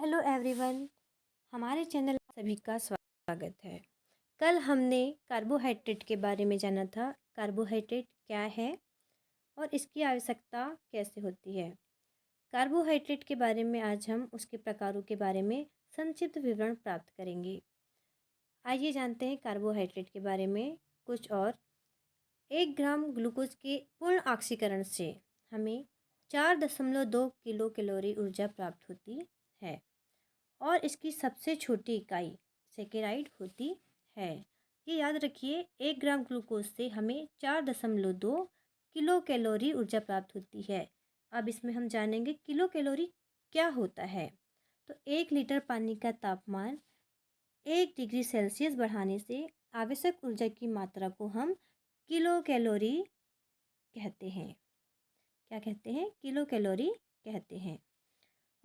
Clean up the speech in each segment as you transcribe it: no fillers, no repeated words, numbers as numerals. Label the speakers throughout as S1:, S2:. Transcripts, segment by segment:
S1: Hello everyone, हमारे channel में सभी का स्वागत है। कल हमने कार्बोहाइड्रेट के बारे में जाना था। कार्बोहाइड्रेट क्या है और इसकी आवश्यकता कैसे होती है। कार्बोहाइड्रेट के बारे में आज हम उसके प्रकारों के बारे में संक्षिप्त विवरण प्राप्त करेंगे। आइए जानते हैं कार्बोहाइड्रेट के बारे में कुछ और। 1 ग्राम ग्लूकोज के पूर्ण ऑक्सीकरण से हमें 4.2 किलो कैलोरी ऊर्जा प्राप्त होती है और इसकी सबसे छोटी इकाई सेकेराइड होती है। ये याद रखिए, 1 ग्राम ग्लूकोज से हमें 4.2 किलो कैलोरी ऊर्जा प्राप्त होती है। अब इसमें हम जानेंगे किलो कैलोरी क्या होता है। तो 1 लीटर पानी का तापमान 1 डिग्री सेल्सियस बढ़ाने से आवश्यक ऊर्जा की मात्रा को हम किलो कैलोरी कहते हैं। क्या कहते हैं? किलो कैलोरी कहते हैं।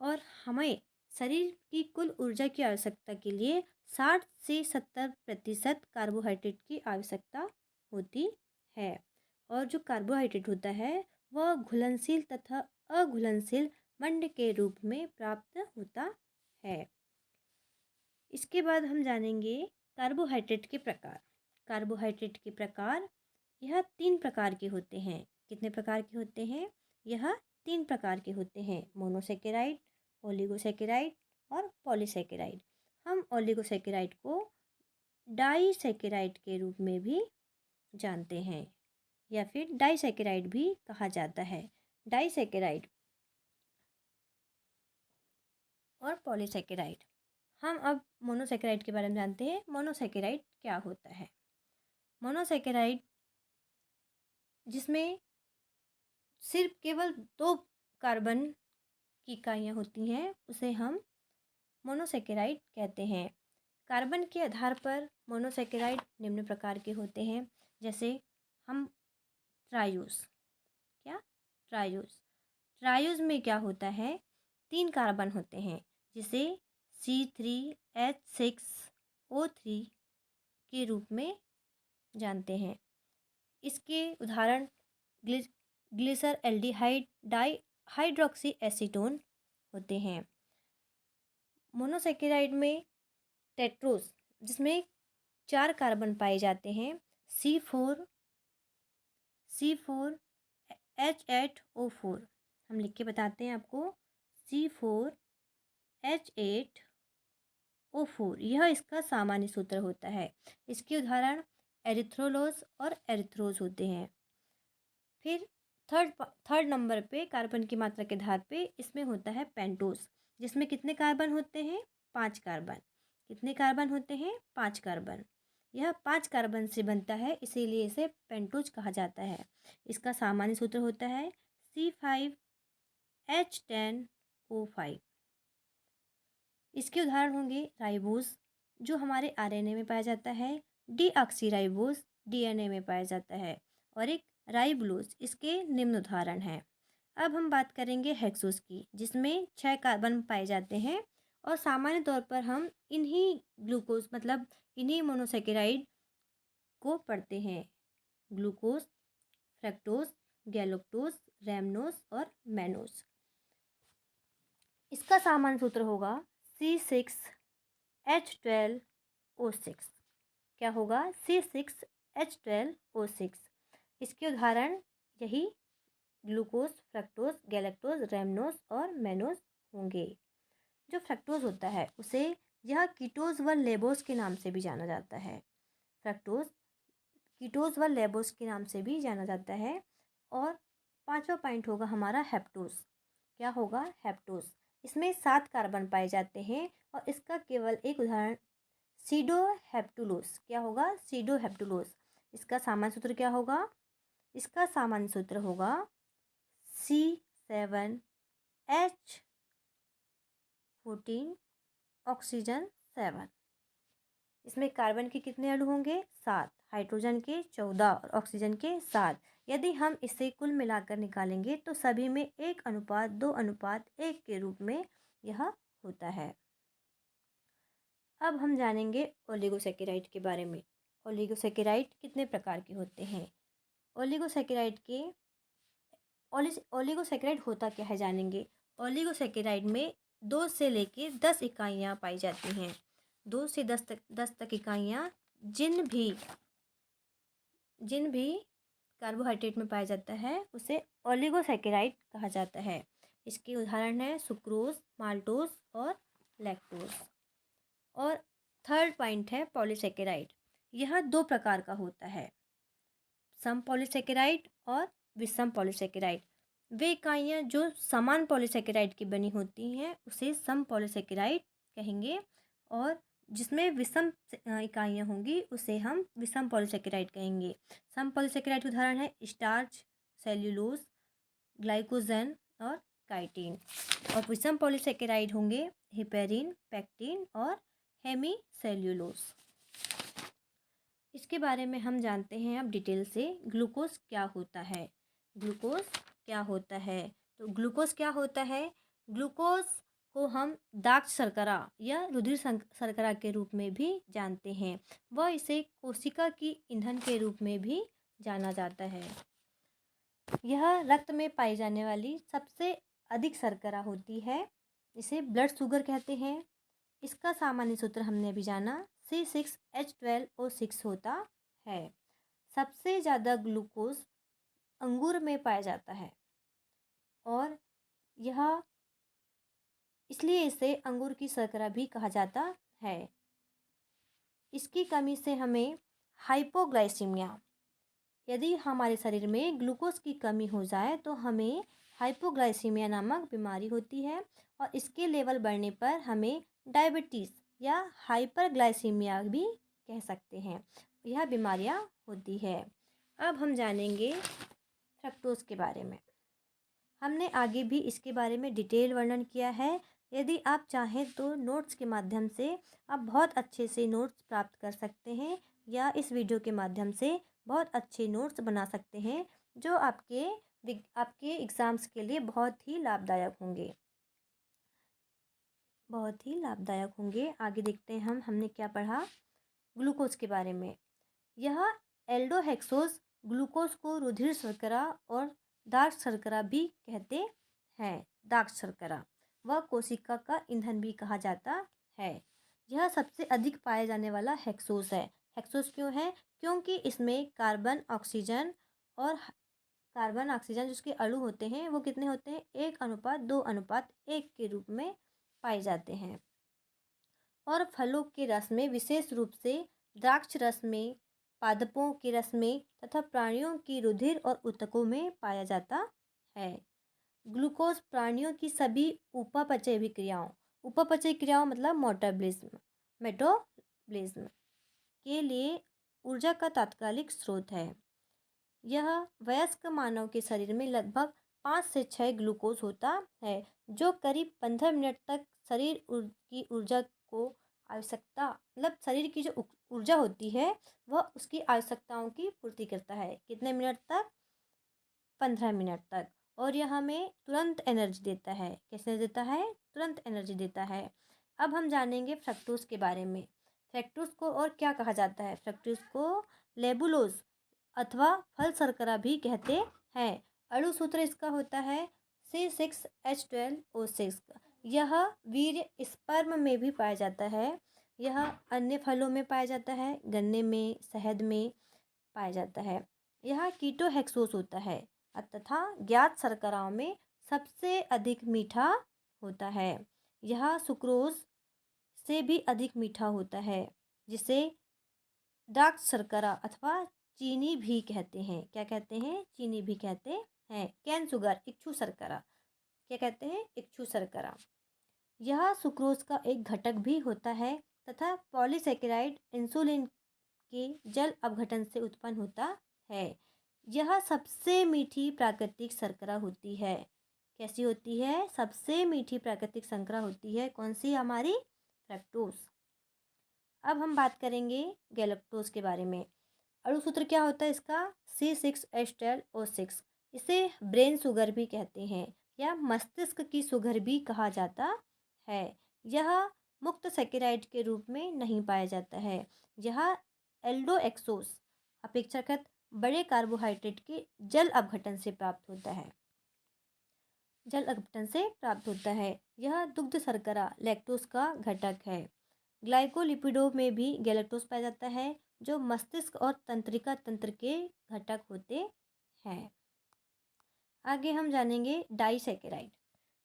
S1: और हमें शरीर की कुल ऊर्जा की आवश्यकता के लिए 60 से 70% कार्बोहाइड्रेट की आवश्यकता होती है। और जो कार्बोहाइड्रेट होता है वह घुलनशील तथा अघुलनशील मंड के रूप में प्राप्त होता है। इसके बाद हम जानेंगे कार्बोहाइड्रेट के प्रकार। कार्बोहाइड्रेट के प्रकार यह 3 प्रकार के होते हैं। कितने प्रकार के होते हैं? यह 3 प्रकार के होते हैं। मोनोसेकेराइड, ओलिगोसेकेराइड और पॉलीसेकेराइड। हम ओलिगोसेकेराइड को डाइसेकेराइड के रूप में भी जानते हैं या फिर डाइसेकेराइड भी कहा जाता है। डाइसेकेराइड और पॉलीसेकेराइड। हम अब मोनोसेकेराइड के बारे में जानते हैं। मोनोसेकेराइड क्या होता है? मोनोसेकेराइड जिसमें सिर्फ केवल 2 कार्बन की इकाइयाँ होती हैं उसे हम मोनोसेकेराइड कहते हैं। कार्बन के आधार पर मोनोसेकेराइड निम्न प्रकार के होते हैं। जैसे हम ट्रायूज। क्या? ट्रायूज। ट्रायूज में क्या होता है? 3 कार्बन होते हैं जिसे C3H6O3 के रूप में जानते हैं। इसके उदाहरण ग्लिसर एल्डिहाइड डाइहाइड्रोक्सी एसीटोन होते हैं। मोनोसेकेराइड में टेट्रोज जिसमें 4 कार्बन पाए जाते हैं। C4H8O4 हम लिख के बताते हैं आपको। C4H8O4 यह इसका सामान्य सूत्र होता है। इसके उदाहरण एरिथ्रोलोज और एरिथ्रोज होते हैं। फिर थर्ड नंबर पे कार्बन की मात्रा के आधार पे इसमें होता है पेंटोज जिसमें कितने कार्बन होते हैं? 5 कार्बन। कितने कार्बन होते हैं? 5 कार्बन। यह 5 कार्बन से बनता है, इसीलिए इसे पेंटोज कहा जाता है। इसका सामान्य सूत्र होता है C5H10O5। इसके उदाहरण होंगे राइबोज जो हमारे आरएनए में पाया जाता है, डीऑक्सीराइबोज डीएनए में पाया जाता है और एक राइबोलोज इसके निम्न उदाहरण हैं। अब हम बात करेंगे हेक्सोज की जिसमें 6 कार्बन पाए जाते हैं और सामान्य तौर पर हम इन्हीं ग्लूकोज मतलब इन्हीं मोनोसेकेराइड को पढ़ते हैं। ग्लूकोज, फ्रक्टोज, गैलोक्टोज, रैमनोज और मैनोज। इसका सामान्य सूत्र होगा C6H12O6। क्या होगा? C6H12O6। इसके उदाहरण यही ग्लूकोज, फ्रक्टोज, गैलेक्टोज, रैमनोज और मैनोज होंगे। जो फ्रक्टोज होता है उसे यह कीटोज व लेबोज के नाम से भी जाना जाता है। फ्रक्टोज कीटोज व लेबोज के नाम से भी जाना जाता है। और 5वां पॉइंट होगा हमारा हेप्टोज। क्या होगा? हेप्टोज। इसमें 7 कार्बन पाए जाते हैं और इसका केवल एक उदाहरण सीडोहेप्टुलोज। क्या होगा? सीडोहेप्टुलोज। इसका सामान्य सूत्र क्या होगा? इसका सामान्य सूत्र होगा C7H14 ऑक्सीजन 7। इसमें कार्बन के कितने अणु होंगे? 7। हाइड्रोजन के 14 और ऑक्सीजन के 7। यदि हम इसे कुल मिलाकर निकालेंगे तो सभी में 1:2:1 के रूप में यह होता है। अब हम जानेंगे ओलिगोसेकेराइड के बारे में। ओलिगोसेकेराइड कितने प्रकार के होते हैं? ओलिगोसेकेराइड होता क्या है जानेंगे। ओलिगोसेकेराइड में 2 से लेके 10 इकाइयाँ पाई जाती हैं। 2 से 10 तक इकाइयाँ जिन भी कार्बोहाइड्रेट में पाया जाता है उसे ओलिगोसैकेराइड कहा जाता है। इसके उदाहरण हैं सुक्रोज, माल्टोज और लैक्टोज। और थर्ड पॉइंट है पॉलीसैकेराइड। यह 2 प्रकार का होता है, सम पॉलीसैकेराइड और विषम पॉलीसैकेराइड। वे इकाइयाँ जो समान पॉलीसैकेराइड की बनी होती हैं उसे सम पॉलीसैकेराइड कहेंगे, और जिसमें विषम इकाइयाँ होंगी उसे हम विषम पॉलीसैकेराइड कहेंगे। सम पॉलीसैकेराइड के उदाहरण है स्टार्च, सेल्यूलोज, ग्लाइकोजन और काइटिन। और विषम पॉलीसैकेराइड होंगे हेपेरिन, पेक्टिन और हेमीसेल्यूलोज। इसके बारे में हम जानते हैं अब डिटेल से। ग्लूकोज क्या होता है? ग्लूकोज क्या होता है? तो ग्लूकोज क्या होता है? ग्लूकोज को हम दाक्ष शर्करा या रुधिर शर्करा के रूप में भी जानते हैं। वह इसे कोशिका की ईंधन के रूप में भी जाना जाता है। यह रक्त में पाई जाने वाली सबसे अधिक शर्करा होती है। इसे ब्लड शुगर कहते हैं। इसका सामान्य सूत्र हमने अभी जाना, C6H12O6 होता है। सबसे ज़्यादा ग्लूकोज अंगूर में पाया जाता है और यह इसलिए इसे अंगूर की शर्करा भी कहा जाता है। इसकी कमी से हमें हाइपोग्लाइसीमिया, यदि हमारे शरीर में ग्लूकोज की कमी हो जाए तो हमें हाइपोग्लाइसीमिया नामक बीमारी होती है, और इसके लेवल बढ़ने पर हमें डायबिटीज़ या हाइपरग्लाइसीमिया भी कह सकते हैं। यह बीमारियां होती है। अब हम जानेंगे फ्रक्टोज के बारे में। हमने आगे भी इसके बारे में डिटेल वर्णन किया है। यदि आप चाहें तो नोट्स के माध्यम से आप बहुत अच्छे से नोट्स प्राप्त कर सकते हैं, या इस वीडियो के माध्यम से बहुत अच्छे नोट्स बना सकते हैं जो आपके एग्ज़ाम्स के लिए बहुत ही लाभदायक होंगे। आगे देखते हैं हमने क्या पढ़ा ग्लूकोज के बारे में। यह एल्डोहेक्सोज ग्लूकोज को रुधिर शर्करा और दाक्ष शर्करा भी कहते हैं। दाक्ष शर्करा वह कोशिका का ईंधन भी कहा जाता है। यह सबसे अधिक पाया जाने वाला हेक्सोज है। हेक्सोज क्यों है? क्योंकि इसमें कार्बन ऑक्सीजन जिसके अणु होते हैं वो कितने होते हैं? 1:2:1 के रूप में पाए जाते हैं। और फलों के रस में, विशेष रूप से द्राक्ष रस में, पादपों के रस में तथा प्राणियों की रुधिर और ऊतकों में पाया जाता है। ग्लूकोज प्राणियों की सभी उपापचय क्रियाओं मतलब मेटाबॉलिज्म के लिए ऊर्जा का तात्कालिक स्रोत है। यह वयस्क मानव के शरीर में लगभग 5 से 6 ग्लूकोज होता है, जो करीब 15 मिनट तक शरीर की ऊर्जा को आवश्यकता मतलब शरीर की जो ऊर्जा होती है वह उसकी आवश्यकताओं की पूर्ति करता है। कितने मिनट तक? 15 मिनट तक। और यह हमें तुरंत एनर्जी देता है। कैसे देता है? तुरंत एनर्जी देता है। अब हम जानेंगे फ्रक्टोज के बारे में। फ्रक्टोज को और क्या कहा जाता है? फ्रक्टोज को लेबुलोज अथवा फल शर्करा भी कहते हैं। अणु सूत्र इसका होता है C6H12O6। यह वीर्य स्पर्म में भी पाया जाता है। यह अन्य फलों में पाया जाता है, गन्ने में, शहद में पाया जाता है। यह कीटोहेक्सोस होता है तथा ज्ञात शर्कराओं में सबसे अधिक मीठा होता है। यह सुक्रोज से भी अधिक मीठा होता है, जिसे डार्क शर्करा अथवा चीनी भी कहते हैं। क्या कहते हैं? चीनी भी कहते हैं। कैन शुगर, इच्छु शर्करा, क्या कहते हैं? इच्छु शर्करा। यह सुक्रोज का एक घटक भी होता है तथा पॉलीसैकेराइड इंसुलिन के जल अपघटन से उत्पन्न होता है। यह सबसे मीठी प्राकृतिक शर्करा होती है। कैसी होती है? सबसे मीठी प्राकृतिक शर्करा होती है। कौन सी? हमारी फ्रक्टोज। अब हम बात करेंगे गैलेक्टोज के बारे में। अणु सूत्र क्या होता है इसका? C6H12O6। इसे ब्रेन शुगर भी कहते हैं या मस्तिष्क की शुगर भी कहा जाता है। यह मुक्त सैकेराइड के रूप में नहीं पाया जाता है। यह एल्डोएक्सोस अपेक्षाकृत बड़े कार्बोहाइड्रेट के जल अपघटन से प्राप्त होता है। जल अपघटन से प्राप्त होता है। यह दुग्ध शर्करा लैक्टोज का घटक है। ग्लाइकोलिपिडों में भी गैलेक्टोज पाया जाता है, जो मस्तिष्क और तंत्रिका तंत्र के घटक होते हैं। आगे हम जानेंगे डाइसैकेराइड।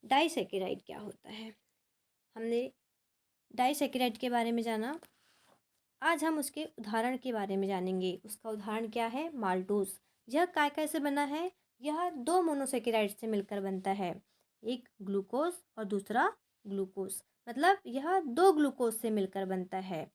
S1: डाइसैकेराइड क्या होता है? हमने डाइसैकेराइड के बारे में जाना, आज हम उसके उदाहरण के बारे में जानेंगे। उसका उदाहरण क्या है? माल्टोज। यह काय काय से बना है? यह दो मोनोसेकेराइड से मिलकर बनता है, एक ग्लूकोज और दूसरा ग्लूकोज, मतलब यह दो ग्लूकोज से मिलकर बनता है।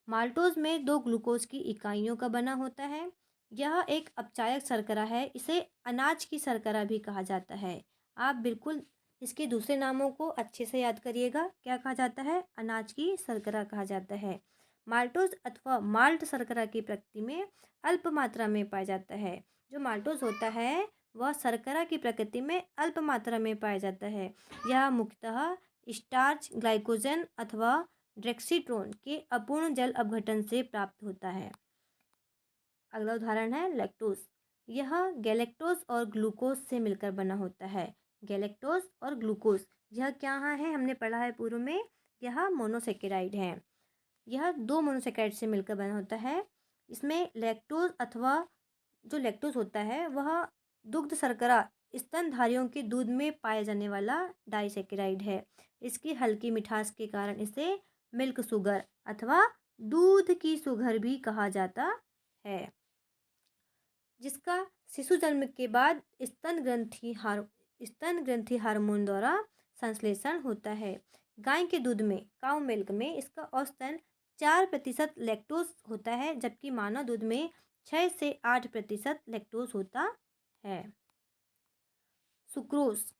S1: माल्टोज में दो ग्लूकोज की इकाइयों का बना होता है। यह एक अपचायक शर्करा है, इसे अनाज की शर्करा भी कहा जाता है। आप बिल्कुल इसके दूसरे नामों को अच्छे से याद करिएगा। क्या कहा जाता है? अनाज की शर्करा कहा जाता है। माल्टोज अथवा माल्ट शर्करा की प्रकृति में अल्प मात्रा में पाया जाता है। जो माल्टोज होता है वह शर्करा की प्रकृति में अल्प मात्रा में पाया जाता है। यह मुख्यतः स्टार्च, ग्लाइकोजन अथवा ड्रेक्सीट्रोन के अपूर्ण जल अपघटन से प्राप्त होता है। अगला उदाहरण है लैक्टोज। यह गैलेक्टोज और ग्लूकोज से मिलकर बना होता है। गैलेक्टोज और ग्लूकोज यह क्या है? हमने पढ़ा है पूर्व में, यह मोनोसेकेराइड है। यह दो मोनोसेकेराइड से मिलकर बना होता है। इसमें लैक्टोज अथवा जो लैक्टोज होता है वह दुग्ध शर्करा स्तनधारियों के दूध में पाया जाने वाला डाइसैकेराइड है। इसकी हल्की मिठास के कारण इसे मिल्क शुगर अथवा दूध की शुगर भी कहा जाता है, जिसका शिशु जन्म के बाद स्तन ग्रंथि हार्मोन द्वारा संश्लेषण होता है। गाय के दूध में, काउ मिल्क में इसका औसतन 4% लैक्टोज होता है, जबकि मानव दूध में 6 से 8% लैक्टोज होता है। सुक्रोज।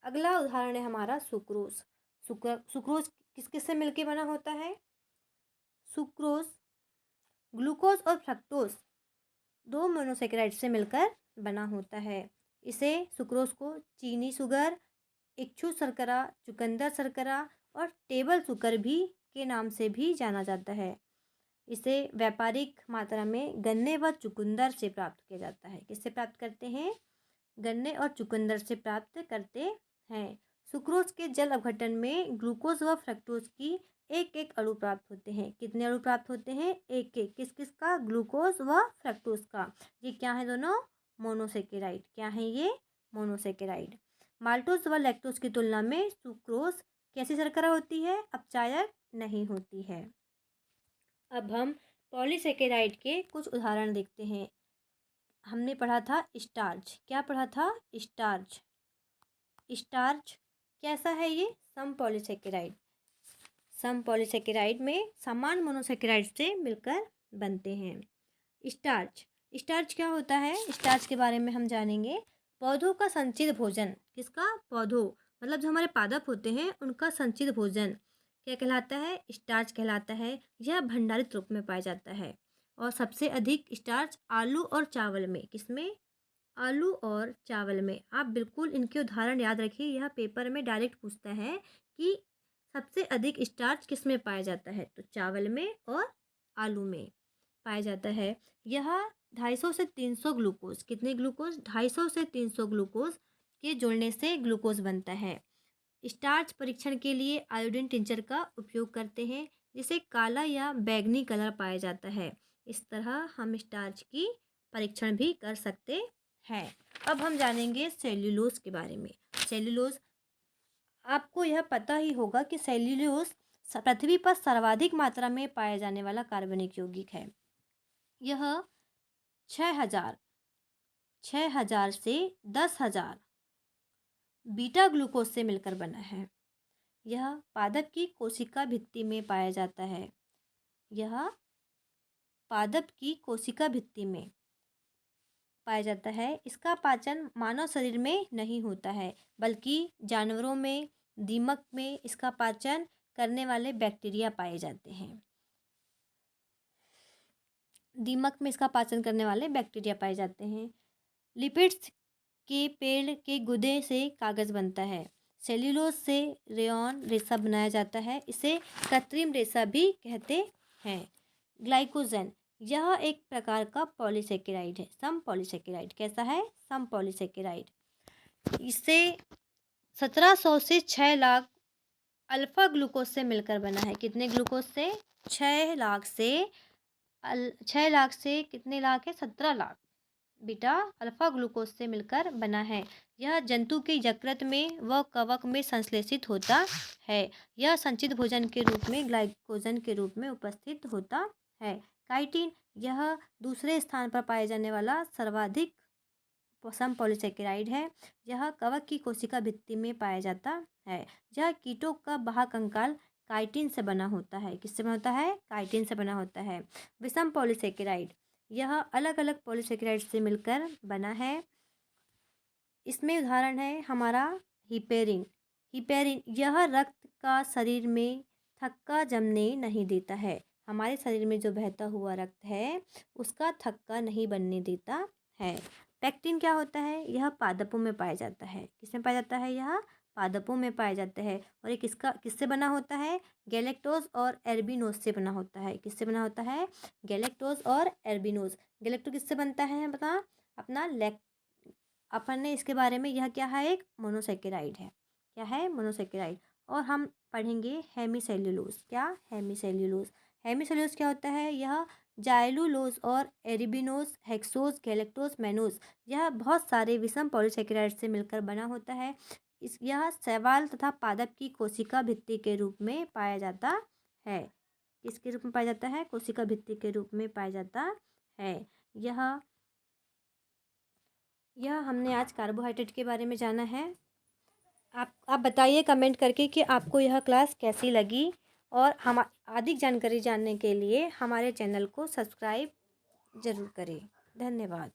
S1: अगला उदाहरण है हमारा सुक्रोज। सुक्रोज किस किस से मिलकर बना होता है? सुक्रोज ग्लूकोज और फ्रक्टोज दो मोनोसेकेराइड से मिलकर बना होता है। इसे सुक्रोज को चीनी शुगर, इच्छु शर्करा, चुकंदर शर्करा और टेबल शुगर भी के नाम से भी जाना जाता है। इसे व्यापारिक मात्रा में गन्ने व चुकंदर से प्राप्त किया जाता है। किससे प्राप्त करते हैं? गन्ने और चुकंदर से प्राप्त करते हैं। सुक्रोज के जल अपघटन में ग्लूकोज व फ्रक्टोज की एक एक अणु प्राप्त होते हैं। कितने अणु प्राप्त होते हैं? एक एक। किस किस का? ग्लूकोज व फ्रक्टोज का। ये क्या है? दोनों मोनोसेकेराइड। क्या है ये? मोनोसेकेराइड। माल्टोज व लैक्टोज की तुलना में सुक्रोज कैसी शर्करा होती है? अपचायक नहीं होती है। अब हम पॉलीसेकेराइड के कुछ उदाहरण देखते हैं। हमने पढ़ा था स्टार्च। क्या पढ़ा था? स्टार्च। स्टार्च कैसा है? ये सम पॉलीसेकेराइड। सम पॉलीसेकेराइड में समान मोनोसेकेराइड से मिलकर बनते हैं। स्टार्च। स्टार्च क्या होता है? स्टार्च के बारे में हम जानेंगे। पौधों का संचित भोजन। किसका? पौधों, मतलब जो हमारे पादप होते हैं उनका संचित भोजन क्या कहलाता है? स्टार्च कहलाता है। यह भंडारित रूप में पाया जाता है और सबसे अधिक स्टार्च आलू और चावल में। किसमें? आलू और चावल में। आप बिल्कुल इनके उदाहरण याद रखिए, यह पेपर में डायरेक्ट पूछता है कि सबसे अधिक स्टार्च किस में पाया जाता है, तो चावल में और आलू में पाया जाता है। यह 250 से 300 ग्लूकोज, कितने ग्लूकोज? 250 से 300 ग्लूकोज के जुड़ने से ग्लूकोज बनता है। स्टार्च परीक्षण के लिए आयोडीन टिंचर का उपयोग करते हैं, जिसे काला या बैगनी कलर पाया जाता है। इस तरह हम स्टार्च की परीक्षण भी कर सकते हैं। अब हम जानेंगे सेल्यूलोज के बारे में। सेल्यूलोज, आपको यह पता ही होगा कि सेल्यूलोज पृथ्वी पर सर्वाधिक मात्रा में पाया जाने वाला कार्बनिक यौगिक है। यह 6000 से 10,000 बीटा ग्लूकोज से मिलकर बना है। यह पादप की कोशिका भित्ति में पाया जाता है। यह पादप की कोशिका भित्ति में पाया जाता है। इसका पाचन मानव शरीर में नहीं होता है, बल्कि जानवरों में, दीमक में इसका पाचन करने वाले बैक्टीरिया पाए जाते हैं। दीमक में इसका पाचन करने वाले बैक्टीरिया पाए जाते हैं। लिपिड्स के पेड़ के गुदे से कागज़ बनता है। सेल्यूलोज से रेयॉन रेशा बनाया जाता है। इसे कृत्रिम रेशा भी कहते हैं। ग्लाइकोजन, यह एक प्रकार का पॉलीसेकेराइड है। सम पॉलीसेकेराइड कैसा है? सम पॉलीसेकेराइड। इसे 1700 से 6 लाख अल्फ़ा ग्लूकोज से मिलकर बना है। कितने ग्लूकोज से? 6 लाख से 6 लाख से कितने लाख है? 17 लाख बीटा अल्फ़ा ग्लूकोज से मिलकर बना है। यह जंतु के यकृत में व कवक में संश्लेषित होता है। यह संचित भोजन के रूप में ग्लाइकोजन के रूप में उपस्थित होता है। काइटिन, यह दूसरे स्थान पर पाए जाने वाला सर्वाधिक समपॉलीसेकेराइड है। यह कवक की कोशिका भित्ति में पाया जाता है। यह कीटों का बाह्य कंकाल काइटिन से बना होता है। किससे बना होता है? काइटिन से बना होता है। विषम पॉलीसेकेराइड, यह अलग अलग पॉलीसेकेराइड से मिलकर बना है। इसमें उदाहरण है हमारा हिपेरिन। हिपेरिन, यह रक्त का शरीर में थक्का जमने नहीं देता है। हमारे शरीर में जो बहता हुआ रक्त है उसका थक्का नहीं बनने देता है। पेक्टिन क्या होता है? यह पादपों में पाया जाता है। किसमें पाया जाता है? यह पादपों में पाया जाता है। और ये किससे बना होता है? गैलेक्टोज और एर्बिनोज से बना होता है। किससे बना होता है? गैलेक्टोज और एर्बिनोज। गैलेक्टो किससे बनता है? बता अपना अपन ने इसके बारे में, यह क्या है? एक मोनोसेकेराइड है। क्या है? मोनोसेकेराइड। और हम पढ़ेंगे हेमीसेल्यूलोज। क्या? हेमीसेल्यूलोज। हेमीसेल्यूलोज क्या होता है? यह जाइलुलोज और एरिबिनोज, हेक्सोज, गैलेक्टोज, मैनोज, यह बहुत सारे विषम पॉलीसेकेराइड से मिलकर बना होता है। यह शैवाल तथा पादप की कोशिका भित्ति के रूप में पाया जाता है। किसके रूप में पाया जाता है? कोशिका भित्ति के रूप में पाया जाता है। यह हमने आज कार्बोहाइड्रेट के बारे में जाना है। आप बताइए कमेंट करके कि आपको यह क्लास कैसी लगी। और हम अधिक जानकारी जानने के लिए हमारे चैनल को सब्सक्राइब ज़रूर करें। धन्यवाद।